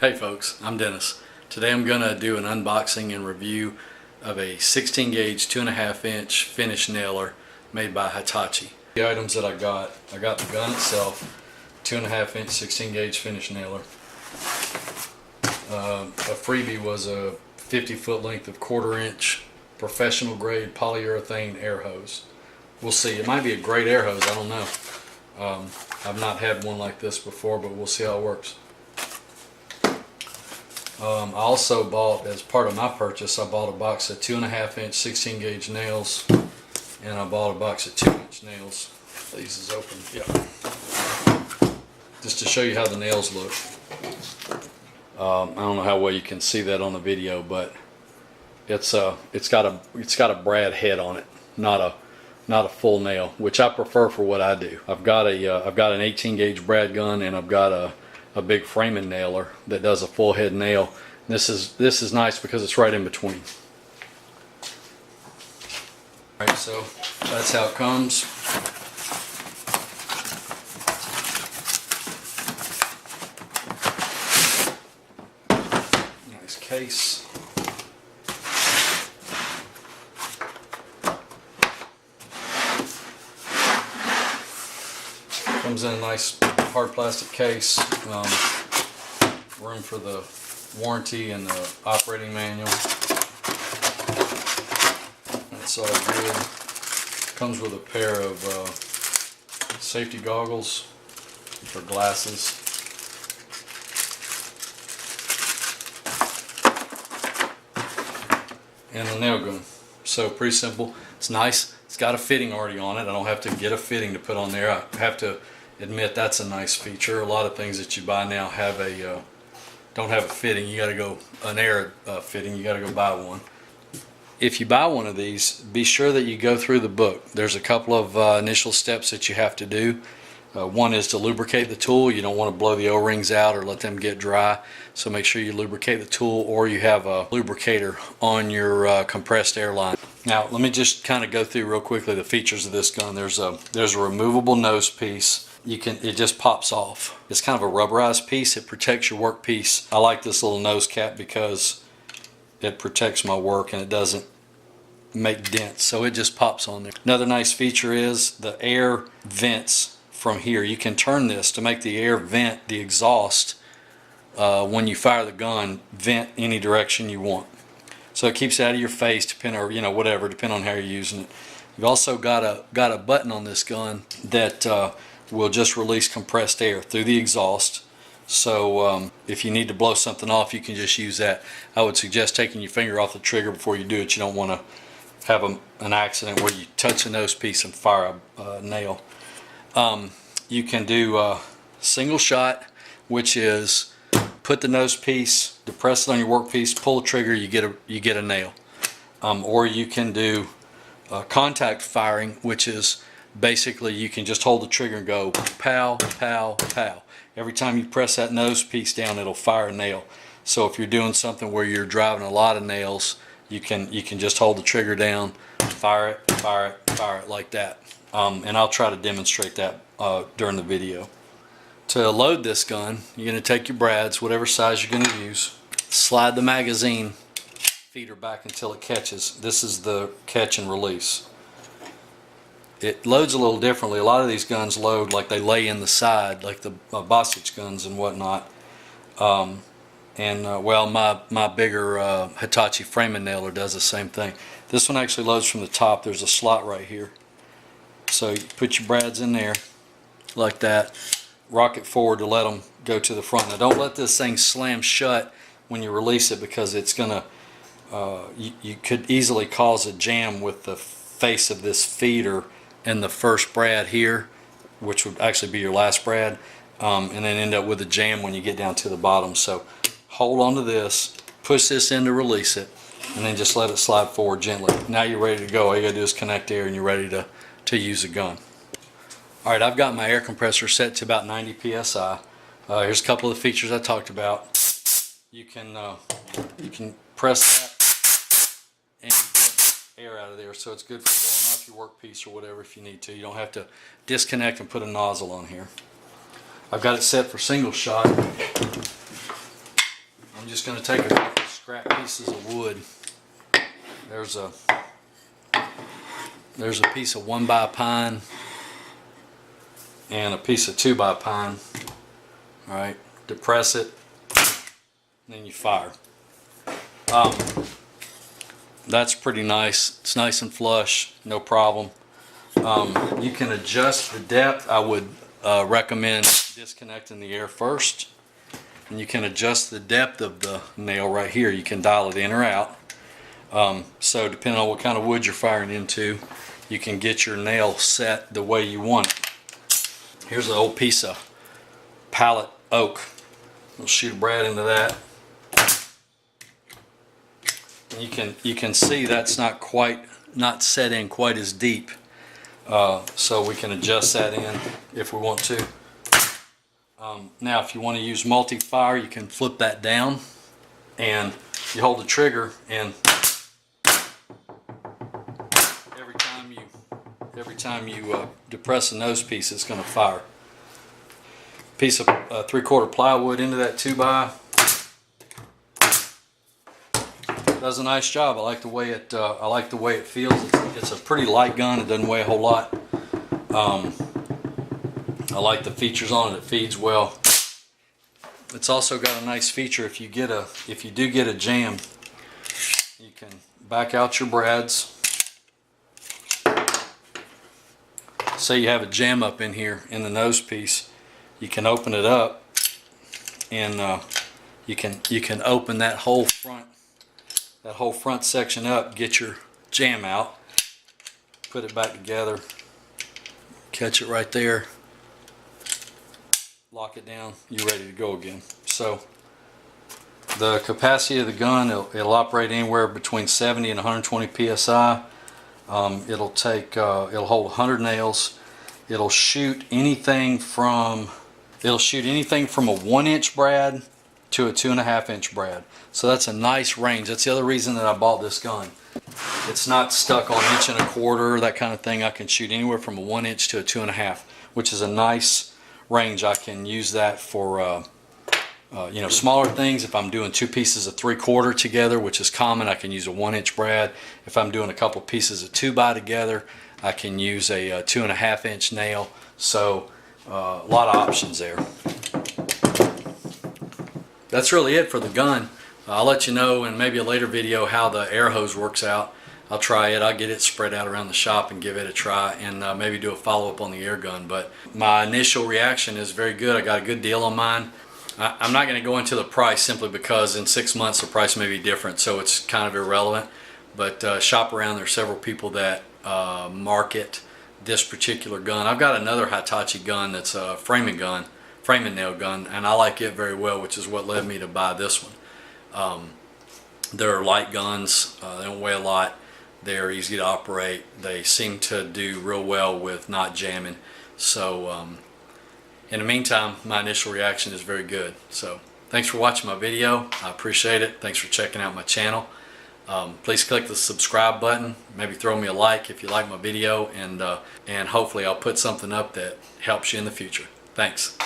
Hey folks, I'm Dennis. Today I'm going to do an unboxing and review of a 16 gauge 2.5 inch finish nailer made by Hitachi. The items that I got the gun itself, 2.5 inch 16 gauge finish nailer. A freebie was a 50-foot length of 1/4 inch professional grade polyurethane air hose. We'll see, it might be a great air hose, I don't know. I've not had one like this before, but we'll see how it works. I also bought, as part of my purchase, I bought a box of 2.5 inch 16 gauge nails, and I bought a box of 2 inch nails. These is open, yeah. Just to show you how the nails look. I don't know how well you can see that on the video, but it's got a brad head on it, not a full nail, which I prefer for what I do. I've got an 18 gauge brad gun, and I've got a big framing nailer that does a full head nail. This is nice because it's right in between. Alright, so that's how it comes. Nice case. Comes in a nice hard plastic case, room for the warranty and the operating manual. That's all good. Comes with a pair of safety goggles for glasses. And a nail gun. So pretty simple. It's nice. It's got a fitting already on it. I don't have to get a fitting to put on there. I have to admit that's a nice feature. A lot of things that you buy now have a don't have a fitting. You got to go an air fitting. You got to go buy one. If you buy one of these, be sure that you go through the book. There's a couple of initial steps that you have to do. One is to lubricate the tool. You don't want to blow the O-rings out or let them get dry. So make sure you lubricate the tool, or you have a lubricator on your compressed air line. Now let me just kind of go through real quickly the features of this gun. There's a removable nose piece. It just pops off. It's kind of a rubberized piece. It protects your work piece. I like this little nose cap because it protects my work and it doesn't make dents, so it just pops on there. Another nice feature is the air vents from here. You can turn this to make the air vent, the exhaust, when you fire the gun, vent any direction you want. So it keeps it out of your face, depending, or whatever, depending on how you're using it. You've also got a button on this gun that will just release compressed air through the exhaust. So if you need to blow something off, you can just use that. I would suggest taking your finger off the trigger before you do it. You don't want to have an accident where you touch a nose piece and fire a nail. You can do single shot, which is put the nose piece, depress it on your work piece, pull the trigger, you get a nail. Or you can do contact firing, which is basically you can just hold the trigger and go pow, pow, pow. Every time you press that nose piece down, it'll fire a nail. So if you're doing something where you're driving a lot of nails, you can just hold the trigger down, fire it, fire it, fire it like that. And I'll try to demonstrate that during the video. To load this gun, you're going to take your brads, whatever size you're going to use, slide the magazine feeder back until it catches. This is the catch and release. It loads a little differently. A lot of these guns load like they lay in the side, like the Bosich guns and whatnot. Well, my bigger Hitachi framing nailer does the same thing. This one actually loads from the top. There's a slot right here. So you put your brads in there like that. Rock it forward to let them go to the front. Now don't let this thing slam shut when you release it, because it's gonna you could easily cause a jam with the face of this feeder and the first brad here, which would actually be your last brad, and then end up with a jam when you get down to the bottom. So hold on to this, push this in to release it, and then just let it slide forward gently. Now you're ready to go. All you gotta do is connect air and you're ready to use the gun. Alright, I've got my air compressor set to about 90 psi. Here's a couple of the features I talked about. You can press that and get air out of there, so it's good for blowing off your workpiece or whatever if you need to. You don't have to disconnect and put a nozzle on here. I've got it set for single shot. I'm just going to take a couple of scrap pieces of wood. There's a piece of 1x pine and a piece of 2x pine. Alright, depress it, and then you fire. That's pretty nice. It's nice and flush, no problem. You can adjust the depth. I would recommend disconnecting the air first. And you can adjust the depth of the nail right here. You can dial it in or out. So depending on what kind of wood you're firing into, you can get your nail set the way you want it. Here's an old piece of pallet oak. We'll shoot a brad into that. And you can see that's not set in quite as deep. So we can adjust that in if we want to. Now if you want to use multi-fire, you can flip that down and you hold the trigger, and every time you depress the nose piece, it's going to fire. Piece of 3/4 plywood into that 2x. Does a nice job. I like the way it feels. It's a pretty light gun. It doesn't weigh a whole lot. I like the features on it. It feeds well. It's also got a nice feature. If you do get a jam, you can back out your brads. Say you have a jam up in here in the nose piece, you can open it up, and you can open that whole front section up, get your jam out, put it back together, catch it right there, lock it down, you're ready to go again. So the capacity of the gun, it'll operate anywhere between 70 and 120 psi. It'll hold 100 nails. It'll shoot anything from a 1-inch brad to a 2.5-inch brad. So that's a nice range. That's the other reason that I bought this gun. It's not stuck on 1.25 inch, that kind of thing. I can shoot anywhere from a 1-inch to a 2.5, which is a nice range. I can use that for smaller things. If I'm doing 2 pieces of 3/4 together, which is common, I can use a 1-inch brad. If I'm doing a couple pieces of 2x together, I can use a 2.5-inch nail. So a lot of options there. That's really it for the gun. I'll let you know in maybe a later video how the air hose works out. I'll try it. I'll get it spread out around the shop and give it a try, and maybe do a follow-up on the air gun. But my initial reaction is very good. I got a good deal on mine. I'm not going to go into the price simply because in 6 months the price may be different, so it's kind of irrelevant. But shop around. There are several people that market this particular gun. I've got another Hitachi gun that's a framing nail gun, and I like it very well, which is what led me to buy this one. They're light guns. They don't weigh a lot. They're easy to operate. They seem to do real well with not jamming. So in the meantime, my initial reaction is very good. So thanks for watching my video. I appreciate it. Thanks for checking out my channel. Please click the subscribe button. Maybe throw me a like if you like my video, and hopefully I'll put something up that helps you in the future. Thanks.